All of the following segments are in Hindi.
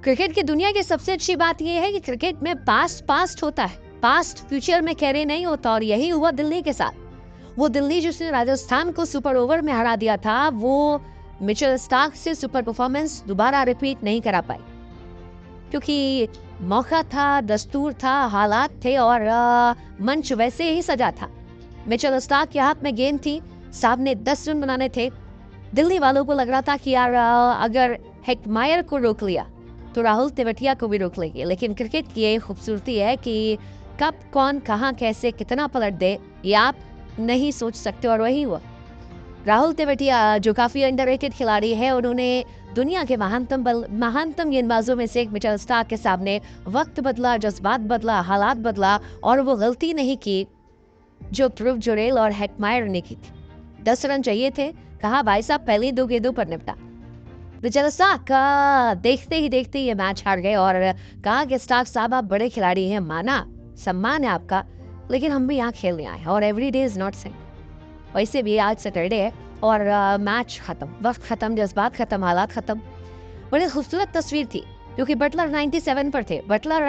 क्रिकेट की दुनिया की सबसे अच्छी बात यह है कि क्रिकेट में पास्ट होता है, पास्ट फ्यूचर में कैरी नहीं होता। और यही हुआ दिल्ली के साथ। वो दिल्ली जिसने राजस्थान को सुपर ओवर में हरा दिया था, वो मिचेल स्टार्क से सुपर परफॉर्मेंस दोबारा रिपीट नहीं करा पाई, क्योंकि मौका था, दस्तूर था, हालात थे और मंच वैसे ही सजा था। मिचेल स्टार्क के हाथ में गेंद थी, साहब ने 10 रन बनाने थे। दिल्ली वालों को लग रहा था कि यार अगर हेटमायर को रोक लिया तो राहुल तेवतिया को भी रोक लेंगे। लेकिन क्रिकेट की ये खूबसूरती है कि कब कौन कहां कैसे कितना पलट दे ये आप नहीं सोच सकते। और वही हुआ। राहुल तेवतिया जो काफी अंडररेटेड खिलाड़ी है, उन्होंने दुनिया के महानतम गेंदबाजों में से एक मिचेल स्टार्क के सामने वक्त बदला, जज्बात बदला, हालात बदला और वो गलती नहीं की जो ध्रुव जुरेल और हेटमायर ने की थी। 10 रन चाहिए थे, कहा भाई साहब पहले 2 गेंदों पर निपटा। मिचेल स्टार्क देखते ही ये मैच हार गए और कहा कि स्टार्क साहब आप बड़े खिलाड़ी हैं, माना, सम्मान है आपका, लेकिन हम भी यहाँ खेलने आए हैं और every day is not same. वैसे भी आज सैटरडे है और मैच खत्म, वक्त खत्म, जज्बात खत्म, हालात खत्म। बड़ी खूबसूरत तस्वीर थी क्योंकि बटलर 97 पर थे। बटलर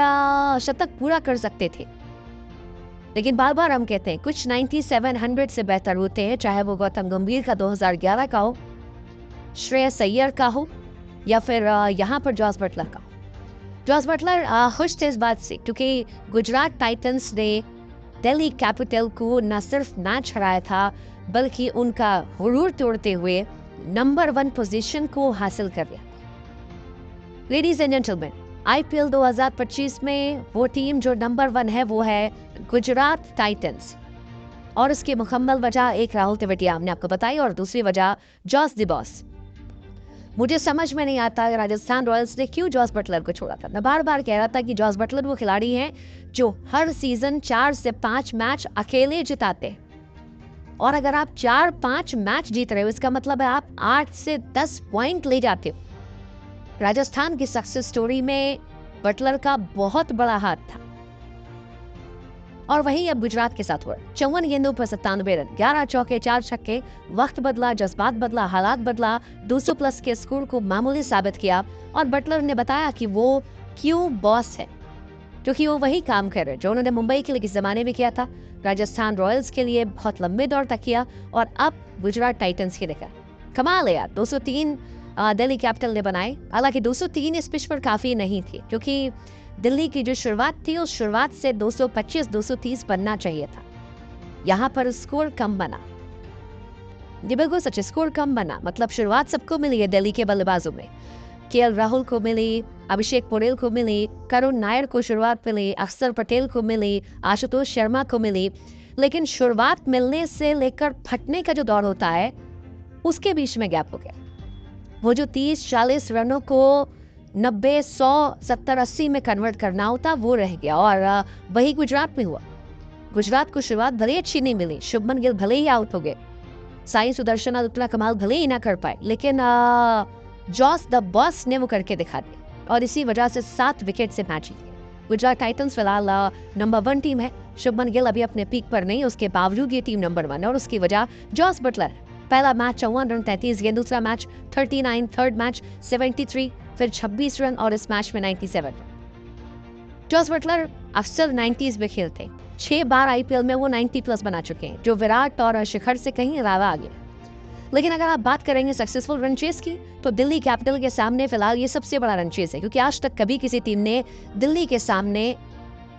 शतक पूरा कर सकते थे, लेकिन बार बार हम कहते हैं कुछ 9700 से बेहतर होते हैं, चाहे वो गौतम गंभीर का 2011 का हो, श्रेयस अय्यर का हो या फिर यहाँ पर जॉस बटलर का हो। जॉस बटलर खुश थे इस बात से क्योंकि गुजरात टाइटंस ने दिल्ली कैपिटल को न सिर्फ मैच हराया था, बल्कि उनका गुरूर तोड़ते हुए नंबर 1 पोजीशन को हासिल कर लिया। लेडीज एंड जेंटलमैन, आईपीएल 2025 में वो टीम जो नंबर 1 है वो है गुजरात टाइटंस। और उसकी मुकम्मल वजह एक राहुल तेवतिया हमने आपको बताई और दूसरी वजह जॉस द बॉस। मुझे समझ में नहीं आता राजस्थान रॉयल्स ने क्यों जॉस बटलर को छोड़ा था। मैं बार बार कह रहा था कि जॉस बटलर वो खिलाड़ी हैं जो हर सीजन 4 से 5 मैच अकेले जिताते हैं। और अगर आप 4-5 मैच जीत रहे हो, इसका मतलब है आप 8 से 10 पॉइंट ले जाते हो। राजस्थान की सक्सेस स्टोरी में बटलर का बहुत बड़ा हाथ था। और वही अब गुजरात के साथ हुआ। 54 गेंदों पर 97 रन, 11 चौके, 4 छक्के। वक्त बदला, जज्बात बदला, हालात बदला, 200 प्लस के स्कोर को मामूली साबित किया। और बटलर ने बताया कि वो क्यों बॉस है, क्योंकि वो वही काम कर रहे जो उन्होंने मुंबई के लिए किस जमाने में किया था, राजस्थान रॉयल्स के लिए बहुत लंबे दौर तक किया और अब गुजरात टाइटंस के लिए किया। कमाल है यार। 203 दिल्ली कैपिटल ने बनाए। हालांकि 203 इस पिच पर काफी नहीं थी, क्योंकि दिल्ली की जो शुरुआत थी उस शुरुआत से 225-230 बनना चाहिए था। यहाँ पर स्कोर कम बना। ये बिल्कुल सच, स्कोर कम बना। मतलब शुरुआत सबको मिली है दिल्ली के बल्लेबाजों में। केएल राहुल को मिली, अभिषेक पोरेल को मिली, करुण नायर को शुरुआत मिली, अक्षर पटेल को मिली, आशुतोष शर्मा को मिली। लेकिन शुरुआत मिलने से लेकर फटने का जो दौर होता है उसके बीच में गैप हो गया। वो जो 30-40 रनों को 90, 100, 70, 80 में कन्वर्ट करना होता वो रह गया। और वही गुजरात में हुआ। गुजरात को शुरुआत भले अच्छी नहीं मिली, शुभमन गिल भले ही आउट हो गए, साई सुदर्शन उतना कमाल भले ही ना कर पाए, लेकिन जॉस द बॉस ने वो करके दिखा दिया और इसी वजह से 7 विकेट से मैच जीत गए। गुजरात टाइटंस फिलहाल नंबर 1 टीम है। शुभमन गिल अभी अपने पीक पर नहीं, उसके बावजूद ये टीम नंबर 1 है और उसकी वजह जॉस बटलर। पहला मैच 54 रन 33 गेंद, दूसरा मैच 39, थर्ड मैच 73, फिर 26 रन और इस मैच में 97। जॉस बटलर अक्सर 90s में खेलते, 6 बार आईपीएल में वो 90 प्लस बना चुके हैं, जो विराट और शिखर से कहीं अलावा आगे। लेकिन अगर आप बात करेंगे सक्सेसफुल रन चेस की, तो दिल्ली कैपिटल के सामने फिलहाल ये सबसे बड़ा रन चेस है, क्योंकि आज तक कभी किसी टीम ने दिल्ली के सामने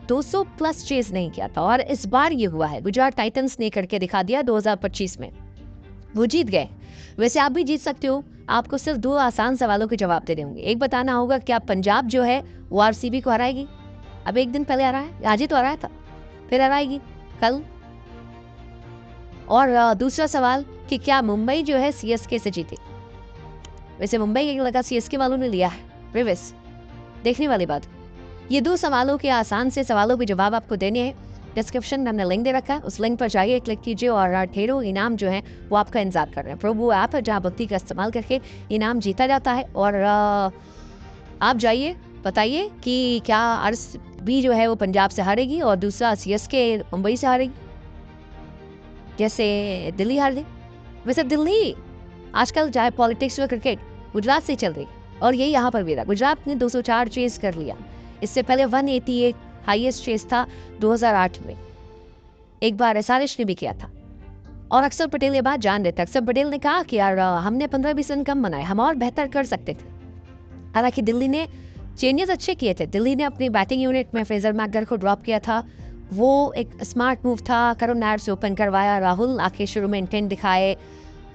200 प्लस चेस नहीं किया था और इस बार ये हुआ है। गुजरात टाइटंस ने करके दिखा दिया 2025 में, वो जीत गए। वैसे आप भी जीत सकते हो। आपको सिर्फ 2 आसान सवालों के जवाब देने होंगे। एक बताना होगा क्या पंजाब जो है वो आरसीबी को हराएगी। अब एक दिन पहले हराया, आज ही तो हराया था, फिर हराएगी कल। और दूसरा सवाल कि क्या मुंबई जो है सीएसके से जीती। वैसे मुंबई के लगा सीएसके वालों ने लिया है रिवर्स, देखने वाली बात। ये 2 सवालों के आसान से सवालों के जवाब आपको देने हैं। डिस्क्रिप्शन में हमने लिंक दे रखा है, उस लिंक पर जाइए, क्लिक कीजिए और ढेरों इनाम जो है वो आपका इंतजार कर रहे हैं। प्रोबो ऐप है जहाँ भक्ति का इस्तेमाल करके इनाम जीता जाता है। और आप जाइए, बताइए कि क्या आरसीबी जो है वो पंजाब से हारेगी और दूसरा सीएसके मुंबई से हारेगी, जैसे दिल्ली हार गई। वैसे दिल्ली आजकल चाहे पॉलिटिक्स व क्रिकेट गुजरात से चल रही है। और यही यहाँ पर भी था। गुजरात ने 204 चेस कर लिया। इससे पहले 188 हाईएस्ट चेस था 2008 में। एक बार एसआरएच ने भी किया था। और अक्षर पटेल ये बात जान रहे थे। अक्षर पटेल ने कहा कि यार हमने 15-20 रन कम बनाए, हम और बेहतर कर सकते थे। हालांकि दिल्ली ने चेंजेस अच्छे किए थे। दिल्ली ने अपनी बैटिंग यूनिट में फ्रेजर मैकगर को ड्रॉप किया था, वो एक स्मार्ट मूव था। करुण नायर से ओपन करवाया, राहुल आके शुरू में इंटेंट दिखाए।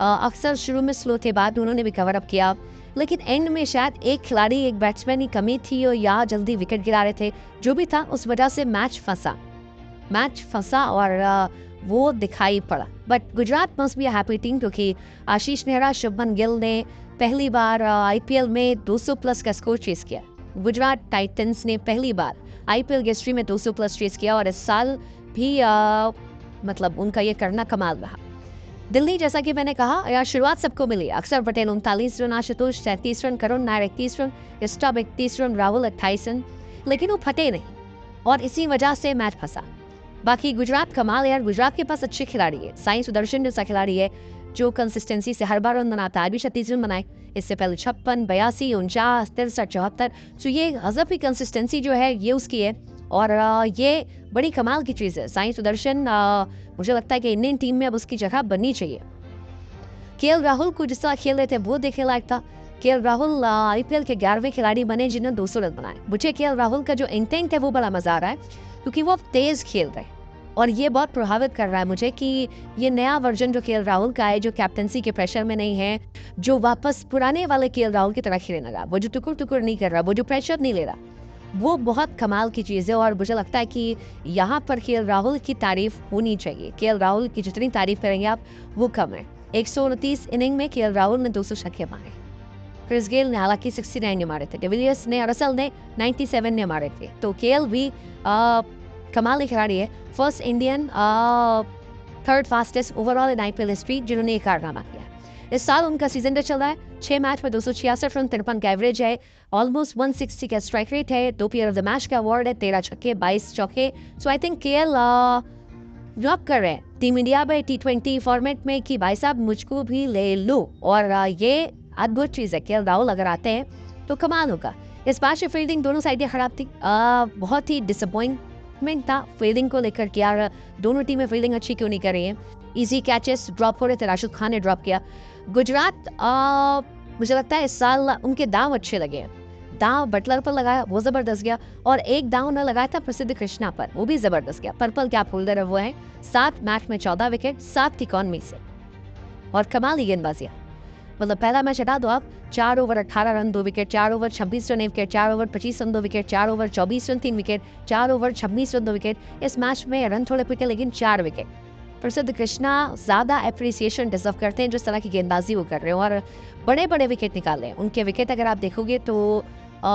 अक्सर शुरू में स्लो थे, बाद उन्होंने भी कवर अप किया, लेकिन एंड में शायद एक खिलाड़ी, एक बैट्समैन की कमी थी और या जल्दी विकेट गिरा रहे थे। जो भी था उस वजह से मैच फंसा और वो दिखाई पड़ा। But Gujarat must be happy team, क्योंकि आशीष नेहरा, शुभमन गिल ने पहली बार आईपीएल में 200 प्लस का स्कोर चेस किया। गुजरात टाइटंस ने पहली बार आईपीएल की हिस्ट्री में 200 प्लस चेस किया और इस साल भी मतलब उनका ये करना कमाल रहा। दिल्ली, जैसा कि मैंने कहा, यार शुरुआत सबको मिली। Axar Patel 39 run, Ashutosh 37 run, Karun Nair 31 run, Stubbs 31 run, Rahul 28 run, लेकिन वो फटे नहीं और इसी वजह से मैच फंसा। बाकी गुजरात कमाल, यार गुजरात के पास अच्छे खिलाड़ी है। साई सुदर्शन जैसा खिलाड़ी है जो कंसिस्टेंसी से हर बार रन बनाता है। आज भी 36 रन बनाए, इससे पहले 56, 82, 49, 63, 74। तो ये गजब की कंसिस्टेंसी जो है ये उसकी है और ये बड़ी कमाल की चीज़ है। साई सुदर्शन मुझे लगता है कि इंडियन टीम में अब उसकी जगह बननी चाहिए। केएल राहुल को जिस तरह खेल रहे थे वो देखने लायक था। केएल राहुल आईपीएल के 11वें खिलाड़ी बने जिन्होंने 200 रन बनाए। मुझे केएल राहुल का जो इंटेंट है वो बड़ा मजा आ रहा है, क्योंकि वो तेज खेल रहे हैं और ये बहुत प्रभावित कर रहा है मुझे कि ये नया वर्जन जो केएल राहुल का है, जो कैप्टनसी के प्रेशर में नहीं है, जो वापस पुराने वाले केएल राहुल की तरह खेलने लगा, वो जो टुकुर नहीं कर रहा, वो जो प्रेशर नहीं ले रहा, वो बहुत कमाल की चीज़ है। और मुझे लगता है कि यहाँ पर केएल राहुल की तारीफ होनी चाहिए। केएल राहुल की जितनी तारीफ करेंगे आप वो कम है। 129 इनिंग में केएल राहुल ने 200 छक्के मारे। क्रिस गेल ने हालांकि 69 ने मारे थे, डिविलियर्स ने और रसल ने 97 ने मारे थे। तो केएल भी कमाल खिलाड़ी है। First Indian, third fastest overall in IPL history जिन्होंने ये कारनामा किया। इस साल उनका सीजन चल रहा है। 6 मैच में 266 रन, 53 का एवरेज है, ऑलमोस्ट 160 का स्ट्राइक रेट है, 2 प्लेयर ऑफ द मैच का अवार्ड है, 13 छक्के 22 चौके। सो आई थिंक केएल जॉब कर रहे हैं टीम इंडिया में T20 फॉर्मेट में कि भाई साहब मुझको भी ले लो। और ये अद्भुत चीज़ है। केएल राहुल अगर आते हैं तो कमाल होगा। इस बार से फील्डिंग दोनों साइडें खराब थी, बहुत ही डिसअपॉइंटमेंट था फील्डिंग को लेकर कि यार दोनों टीमें फील्डिंग अच्छी क्यों नहीं कर रही हैं। इजी कैचेस ड्रॉप हो रहे थे, राशिद खान ने ड्रॉप किया। गुजरात मुझे लगता है इस साल उनके दाव अच्छे लगे हैं। दाव बटलर पर लगाया, वो जबरदस्त गया, और एक दाव न लगाया था प्रसिद्ध कृष्णा पर, वो भी जबरदस्त गया। पर्पल कैप होल्डर है वो है। 7 मैच में 14 विकेट, 7 इकॉनमी से, और कमाल ही गेंदबाजियां। मतलब पहला मैच हटा दो आप, 4 over 18 run 2 wicket, 4 over 26 run 1 wicket, 4 over 25 run 2 wicket, 4 over 24 run 3 wicket, 4 over 26 run 2 wicket. इस मैच में रन थोड़े पिटे लेकिन 4 विकेट। प्रसिद्ध कृष्णा ज्यादा एप्रिसिएशन डिजर्व करते हैं जिस तरह की गेंदबाजी वो कर रहे हैं, और बड़े बड़े विकेट निकाल रहे हैं। उनके विकेट अगर आप देखोगे तो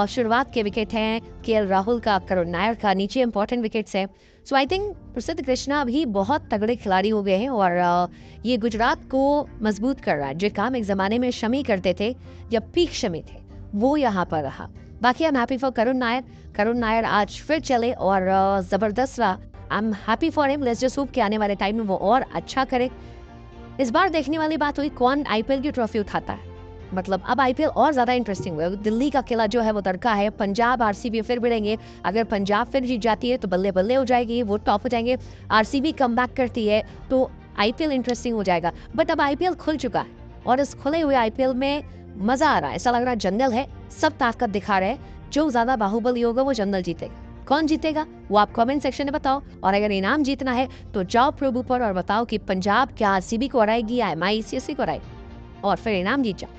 शुरुआत के विकेट हैं केएल राहुल का, करुण नायर का, नीचे इंपॉर्टेंट विकेट्स हैं। सो आई थिंक प्रसिद्ध कृष्णा भी बहुत तगड़े खिलाड़ी हो गए हैं और ये गुजरात को मजबूत कर रहा है। जो काम एक ज़माने में शमी करते थे, जब पीक शमी थे, वो यहाँ पर रहा। बाकी I am happy for Karun Nair. Karun Nair आज फिर चले और ज़बरदस्त रहा। I am happy for him. Let's just hope कि आने वाले टाइम में वो और अच्छा करे। इस बार देखने वाली बात हुई कौन आईपीएल की ट्रॉफी उठाता है। मतलब अब आईपीएल और ज्यादा इंटरेस्टिंग हुआ। दिल्ली का किला जो है वो तड़का है। पंजाब आरसीबी फिर भिड़ेंगे। अगर पंजाब फिर जीत जाती है तो बल्ले बल्ले हो जाएगी, वो टॉप हो जाएंगे। आरसीबी कमबैक करती है तो आईपीएल इंटरेस्टिंग हो जाएगा। बट अब आईपीएल खुल चुका है और इस खुले हुए आईपीएल में मजा आ रहा है। ऐसा लग रहा है जंगल है, सब ताकत दिखा रहे हैं। जो ज्यादा बाहुबली होगा वो जंगल जीतेगा। कौन जीतेगा वो आप कमेंट सेक्शन में बताओ। और अगर इनाम जीतना है तो जाओ प्रभु पर और बताओ कि पंजाब क्या आरसीबी को हराएगी या एमआई सीएससी को हराएगी, और फिर इनाम जीत जाओ।